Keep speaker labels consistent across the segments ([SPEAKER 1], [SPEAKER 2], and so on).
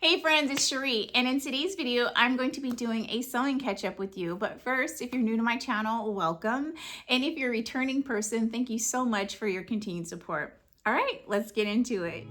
[SPEAKER 1] Hey friends, it's Shereé, and in today's video, I'm going to be doing a sewing catch-up with you. But first, if you're new to my channel, welcome. And if you're a returning person, thank you so much for your continued support. All right, let's get into it.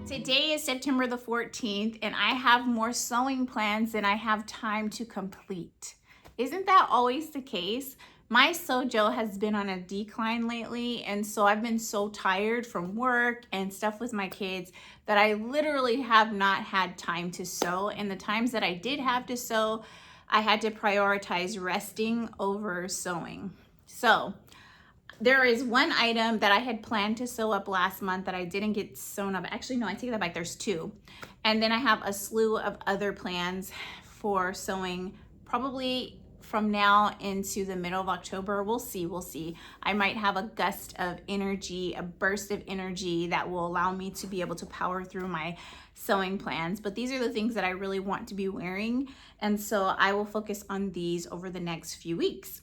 [SPEAKER 1] Today is September the 14th, and I have more sewing plans than I have time to complete. Isn't that always the case? My sojo has been on a decline lately, and so I've been so tired from work and stuff with my kids that I literally have not had time to sew. And the times that I did have to sew, I had to prioritize resting over sewing. So there is one item that I had planned to sew up last month that I didn't get sewn up. Actually, no, I take that back. There's two. And then I have a slew of other plans for sewing probably from now into the middle of October. We'll see. I might have a gust of energy, a burst of energy that will allow me to be able to power through my sewing plans. But these are the things that I really want to be wearing. And so I will focus on these over the next few weeks.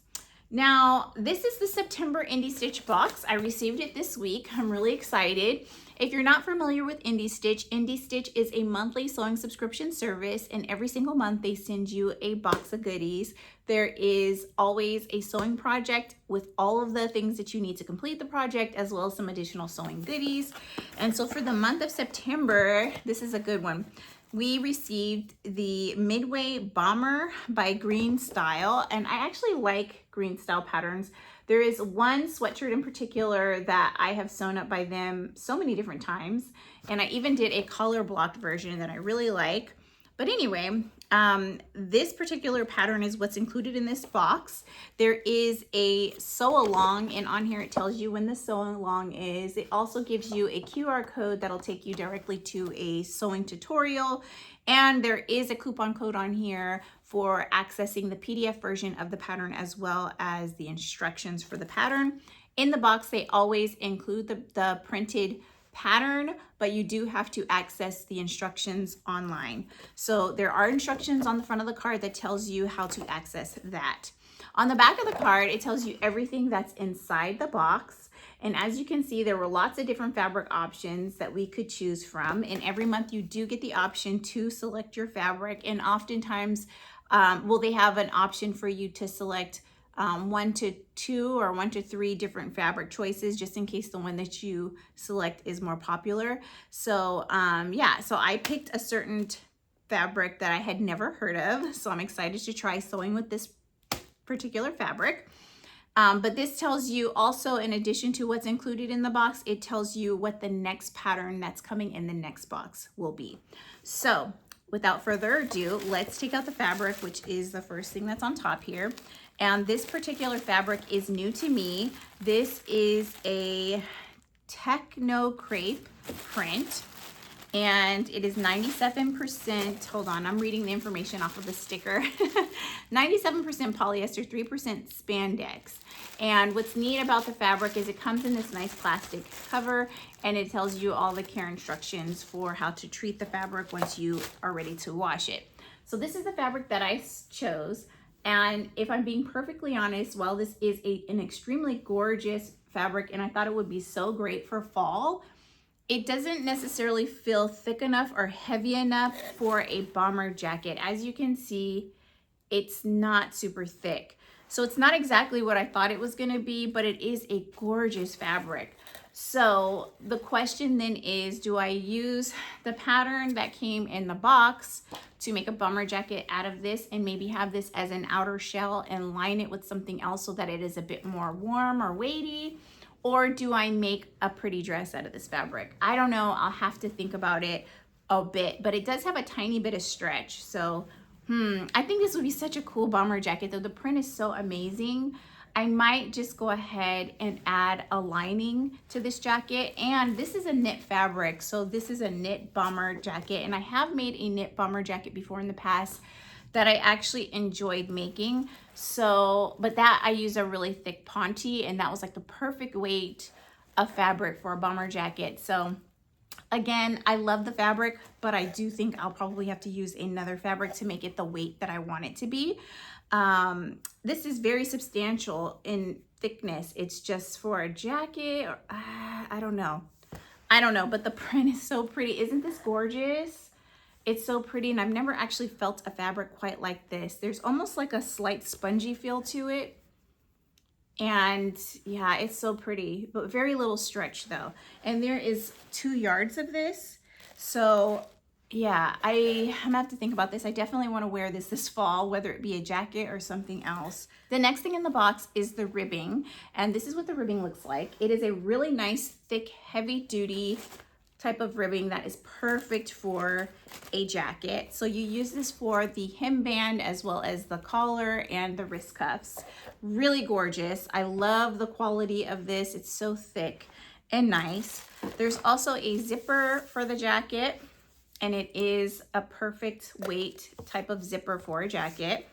[SPEAKER 1] Now, this is the September IndieStitch box. I received it this week. I'm really excited. If you're not familiar with IndieStitch, IndieStitch is a monthly sewing subscription service, and every single month they send you a box of goodies. There is always a sewing project with all of the things that you need to complete the project, as well as some additional sewing goodies. And so for the month of September, this is a good one. We received the Midway Bomber by Green Style, and I actually like Green Style patterns. There is one sweatshirt in particular that I have sewn up by them so many different times, and I even did a color blocked version that I really like. But anyway, this particular pattern is what's included in this box. There is a sew along, and on here it tells you when the sew along is. It also gives you a QR code that'll take you directly to a sewing tutorial. And there is a coupon code on here for accessing the PDF version of the pattern as well as the instructions for the pattern. In the box, they always include the printed pattern, but you do have to access the instructions online. So there are instructions on the front of the card that tells you how to access that. On the back of the card, it tells you everything that's inside the box. And as you can see, there were lots of different fabric options that we could choose from. And every month you do get the option to select your fabric. And oftentimes, they have an option for you to select 1 to 2 or 1 to 3 different fabric choices, just in case the one that you select is more popular. So yeah, so I picked a certain fabric that I had never heard of, so I'm excited to try sewing with this particular fabric. But this tells you also, in addition to what's included in the box, it tells you what the next pattern that's coming in the next box will be. So without further ado, let's take out the fabric, which is the first thing that's on top here. And this particular fabric is new to me. This is a techno crepe print, and it is 97%, hold on, I'm reading the information off of the sticker. 97% polyester, 3% spandex. And what's neat about the fabric is it comes in this nice plastic cover, and it tells you all the care instructions for how to treat the fabric once you are ready to wash it. So this is the fabric that I chose. And if I'm being perfectly honest, while this is an extremely gorgeous fabric and I thought it would be so great for fall, it doesn't necessarily feel thick enough or heavy enough for a bomber jacket. As you can see, it's not super thick. So it's not exactly what I thought it was gonna be, but it is a gorgeous fabric. So the question then is, do I use the pattern that came in the box to make a bomber jacket out of this and maybe have this as an outer shell and line it with something else so that it is a bit more warm or weighty? Or do I make a pretty dress out of this fabric? I don't know, I'll have to think about it a bit, but it does have a tiny bit of stretch. So, I think this would be such a cool bomber jacket, though the print is so amazing. I might just go ahead and add a lining to this jacket. And this is a knit fabric, so this is a knit bomber jacket. And I have made a knit bomber jacket before in the past that I actually enjoyed making. So, but that I use a really thick ponte, and that was like the perfect weight of fabric for a bomber jacket. So Again, I love the fabric, but I do think I'll probably have to use another fabric to make it the weight that I want it to be. This is very substantial in thickness. It's just for a jacket, or, I don't know. I don't know, but the print is so pretty. Isn't this gorgeous? It's so pretty, and I've never actually felt a fabric quite like this. There's almost like a slight spongy feel to it. And yeah, it's so pretty, but very little stretch though. And there is 2 yards of this. So yeah, I'm gonna have to think about this. I definitely want to wear this fall, whether it be a jacket or something else. The next thing in the box is the ribbing. And this is what the ribbing looks like. It is a really nice, thick, heavy duty type of ribbing that is perfect for a jacket. So you use this for the hem band as well as the collar and the wrist cuffs. Really gorgeous. I love the quality of this. It's so thick and nice. There's also a zipper for the jacket, and it is a perfect weight type of zipper for a jacket.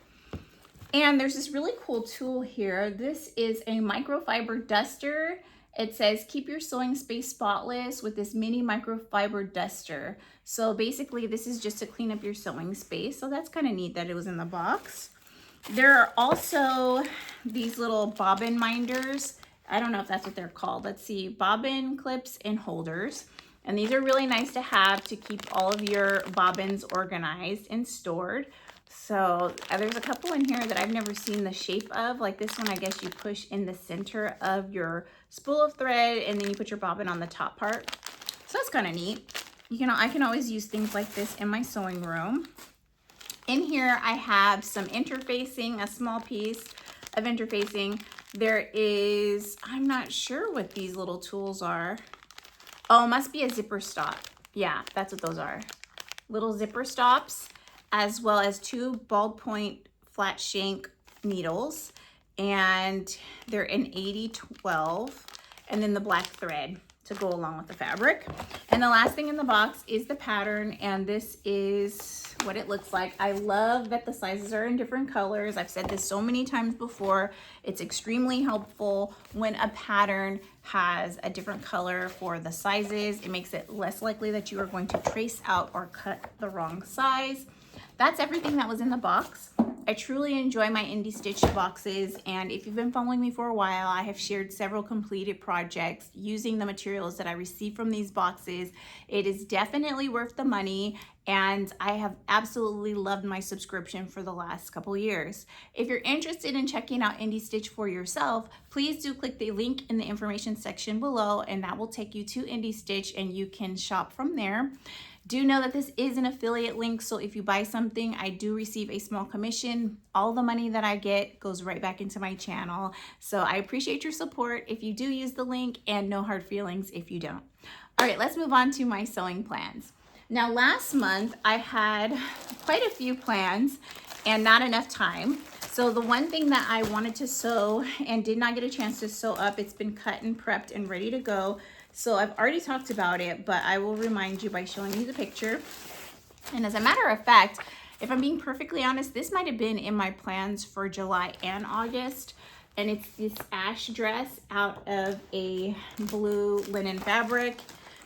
[SPEAKER 1] And there's this really cool tool here. This is a microfiber duster. It says, keep your sewing space spotless with this mini microfiber duster. So basically this is just to clean up your sewing space. So that's kind of neat that it was in the box. There are also these little bobbin minders. I don't know if that's what they're called. Let's see, bobbin clips and holders. And these are really nice to have to keep all of your bobbins organized and stored. So there's a couple in here that I've never seen the shape of. Like this one, I guess you push in the center of your spool of thread and then you put your bobbin on the top part. So that's kind of neat. I can always use things like this in my sewing room. In here, I have some interfacing, a small piece of interfacing. There is, I'm not sure what these little tools are. Oh, it must be a zipper stop. Yeah, that's what those are. Little zipper stops, as well as 2 ballpoint flat shank needles, and they're in 80-12, and then the black thread to go along with the fabric. And the last thing in the box is the pattern, and this is what it looks like. I love that the sizes are in different colors. I've said this so many times before. It's extremely helpful when a pattern has a different color for the sizes. It makes it less likely that you are going to trace out or cut the wrong size. That's everything that was in the box. I truly enjoy my IndieStitch boxes, and if you've been following me for a while, I have shared several completed projects using the materials that I receive from these boxes. It is definitely worth the money, and I have absolutely loved my subscription for the last couple years. If you're interested in checking out IndieStitch for yourself, please do click the link in the information section below, and that will take you to IndieStitch and you can shop from there. Do know that this is an affiliate link, so if you buy something, I do receive a small commission. All the money that I get goes right back into my channel. So I appreciate your support if you do use the link, and no hard feelings if you don't. All right, let's move on to my sewing plans. Now, last month I had quite a few plans and not enough time. So the one thing that I wanted to sew and did not get a chance to sew up, it's been cut and prepped and ready to go. So I've already talked about it, but I will remind you by showing you the picture. And as a matter of fact, if I'm being perfectly honest, this might have been in my plans for July and August. And it's this ash dress out of a blue linen fabric.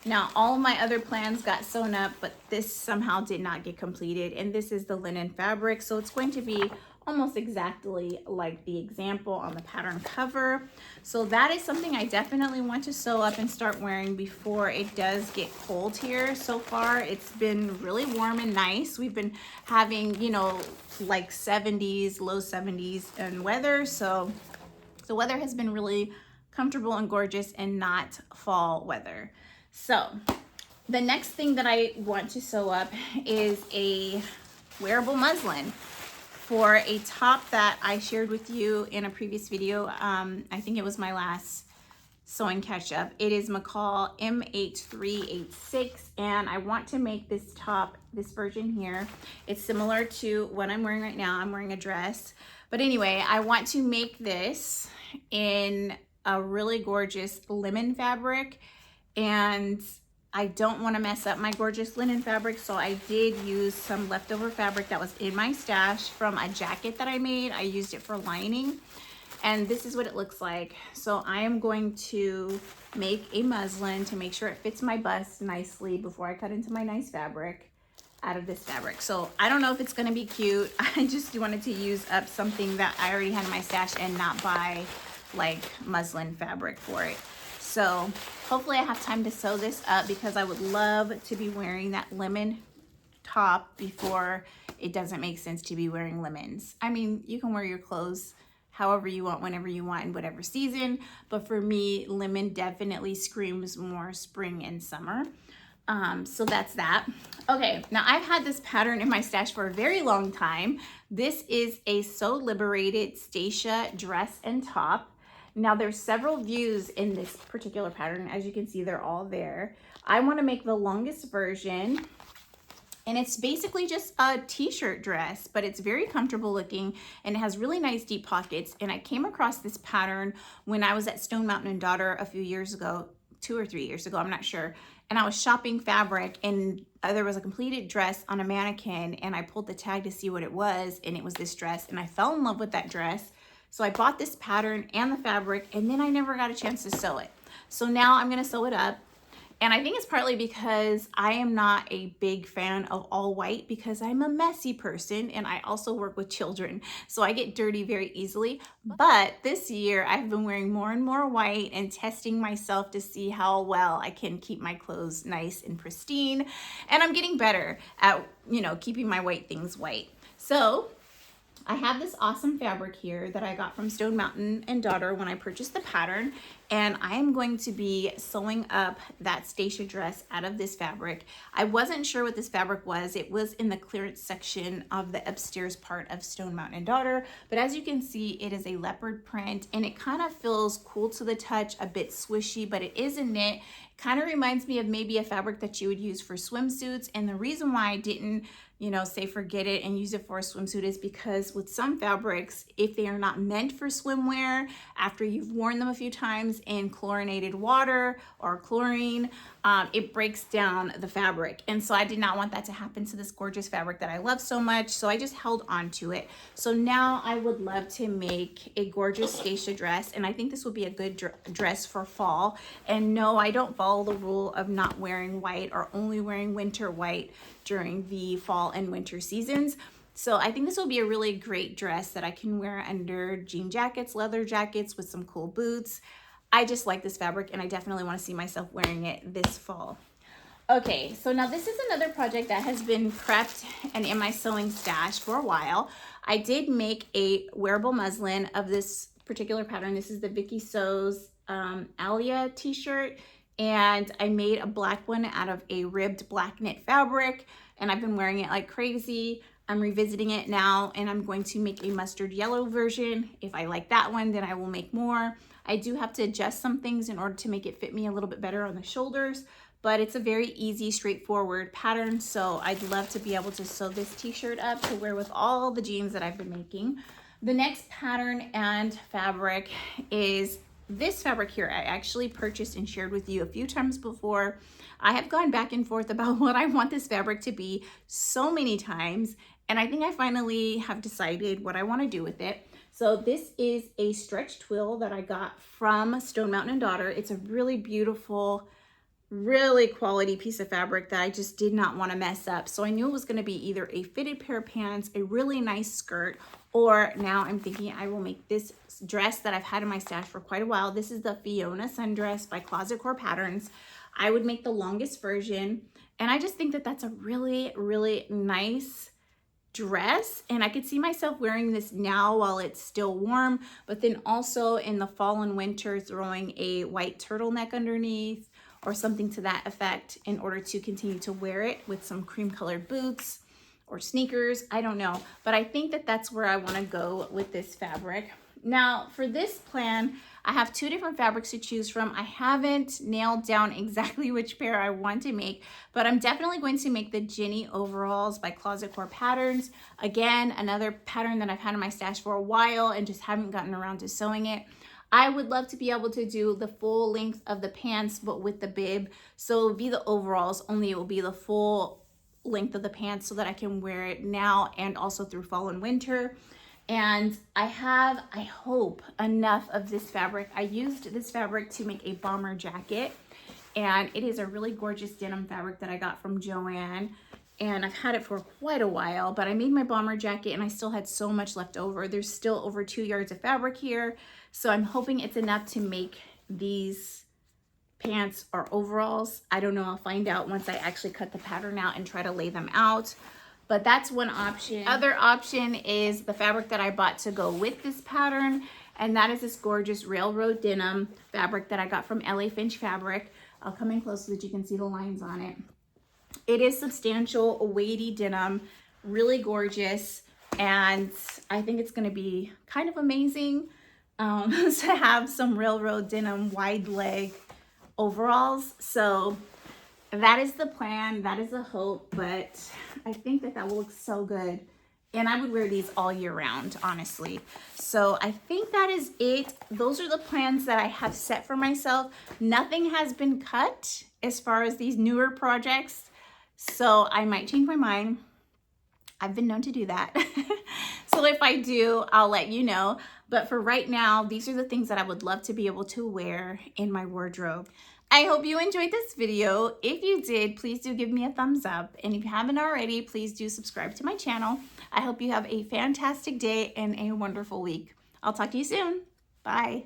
[SPEAKER 1] Now, all my other plans got sewn up, but this somehow did not get completed. And this is the linen fabric. So it's going to be almost exactly like the example on the pattern cover. So that is something I definitely want to sew up and start wearing before it does get cold here. So far, it's been really warm and nice. We've been having, like 70s, low 70s and weather. So the weather has been really comfortable and gorgeous and not fall weather. So the next thing that I want to sew up is a wearable muslin for a top that I shared with you in a previous video. I think it was my last sewing catch up. It is McCalls M8386, and I want to make this top, this version here. It's similar to what I'm wearing right now. I'm wearing a dress, but anyway, I want to make this in a really gorgeous lemon fabric, and I don't want to mess up my gorgeous linen fabric, so I did use some leftover fabric that was in my stash from a jacket that I made. I used it for lining, and this is what it looks like. So I am going to make a muslin to make sure it fits my bust nicely before I cut into my nice fabric out of this fabric. So I don't know if it's gonna be cute. I just wanted to use up something that I already had in my stash and not buy like muslin fabric for it. So hopefully I have time to sew this up, because I would love to be wearing that lemon top before it doesn't make sense to be wearing lemons. I mean, you can wear your clothes however you want, whenever you want, in whatever season, but for me, lemon definitely screams more spring and summer. So that's that. Okay, now I've had this pattern in my stash for a very long time. This is a So Liberated Stasia dress and top. Now there's several views in this particular pattern. As you can see, they're all there. I want to make the longest version, and it's basically just a t-shirt dress, but it's very comfortable looking and it has really nice deep pockets. And I came across this pattern when I was at Stone Mountain & Daughter a few years ago, 2 or 3 years ago, I'm not sure. And I was shopping fabric, and there was a completed dress on a mannequin, and I pulled the tag to see what it was, and it was this dress, and I fell in love with that dress. So I bought this pattern and the fabric, and then I never got a chance to sew it. So now I'm gonna sew it up. And I think it's partly because I am not a big fan of all white, because I'm a messy person and I also work with children. So I get dirty very easily. But this year I've been wearing more and more white and testing myself to see how well I can keep my clothes nice and pristine. And I'm getting better at, you know, keeping my white things white. So I have this awesome fabric here that I got from Stone Mountain & Daughter when I purchased the pattern, and I am going to be sewing up that Stasia dress out of this fabric. I wasn't sure what this fabric was. It was in the clearance section of the upstairs part of Stone Mountain & Daughter, but as you can see, it is a leopard print, and it kind of feels cool to the touch, a bit swishy, but it is a knit. Kind of reminds me of maybe a fabric that you would use for swimsuits. And the reason why I didn't, you know, say forget it and use it for a swimsuit is because with some fabrics, if they are not meant for swimwear, after you've worn them a few times in chlorinated water or chlorine, it breaks down the fabric. And so I did not want that to happen to this gorgeous fabric that I love so much. So I just held on to it. So now I would love to make a gorgeous Stasia dress. And I think this would be a good dress for fall. And no, I don't follow the rule of not wearing white or only wearing winter white during the fall and winter seasons. So I think this will be a really great dress that I can wear under jean jackets, leather jackets with some cool boots. I just like this fabric, and I definitely want to see myself wearing it this fall. Okay, so now this is another project that has been prepped and in my sewing stash for a while. I did make a wearable muslin of this particular pattern. This is the Viki Sews Alya t-shirt, and I made a black one out of a ribbed black knit fabric, and I've been wearing it like crazy. I'm revisiting it now, and I'm going to make a mustard yellow version. If I like that one, then I will make more. I do have to adjust some things in order to make it fit me a little bit better on the shoulders, but it's a very easy, straightforward pattern, so I'd love to be able to sew this t-shirt up to wear with all the jeans that I've been making. The next pattern and fabric is this fabric here. I actually purchased and shared with you a few times before. I have gone back and forth about what I want this fabric to be so many times, and I think I finally have decided what I want to do with it. So this is a stretch twill that I got from Stone Mountain & Daughter. It's a really beautiful, really quality piece of fabric that I just did not want to mess up. So I knew it was going to be either a fitted pair of pants, a really nice skirt, or now I'm thinking I will make this dress that I've had in my stash for quite a while. This is the Fiona Sundress by Closet Core Patterns. I would make the longest version, and I just think that that's a really, really nice dress, and I could see myself wearing this now while it's still warm, but then also in the fall and winter throwing a white turtleneck underneath or something to that effect in order to continue to wear it with some cream colored boots or sneakers. I don't know, but I think that that's where I want to go with this fabric. Now for this plan, I have two different fabrics to choose from. I haven't nailed down exactly which pair I want to make, but I'm definitely going to make the Jenny overalls by Closet Core Patterns. Again, another pattern that I've had in my stash for a while and just haven't gotten around to sewing it. I would love to be able to do the full length of the pants, but with the bib. So it'll be the overalls, only it will be the full length of the pants so that I can wear it now and also through fall and winter. And I have, I hope, enough of this fabric. I used this fabric to make a bomber jacket, and it is a really gorgeous denim fabric that I got from Joann, and I've had it for quite a while, but I made my bomber jacket and I still had so much left over. There's still over 2 yards of fabric here, so I'm hoping it's enough to make these pants or overalls. I don't know, I'll find out once I actually cut the pattern out and try to lay them out. But that's one option. Other option is the fabric that I bought to go with this pattern, and that is this gorgeous railroad denim fabric that I got from LA Finch Fabric. I'll come in close so that you can see the lines on it. It is substantial, weighty denim, really gorgeous, and I think it's going to be kind of amazing to have some railroad denim wide leg overalls. So that is the plan, that is the hope, but I think that that will look so good. And I would wear these all year round, honestly. So I think that is it. Those are the plans that I have set for myself. Nothing has been cut as far as these newer projects, so I might change my mind. I've been known to do that. So if I do, I'll let you know. But for right now, these are the things that I would love to be able to wear in my wardrobe. I hope you enjoyed this video. If you did, please do give me a thumbs up. And if you haven't already, please do subscribe to my channel. I hope you have a fantastic day and a wonderful week. I'll talk to you soon. Bye.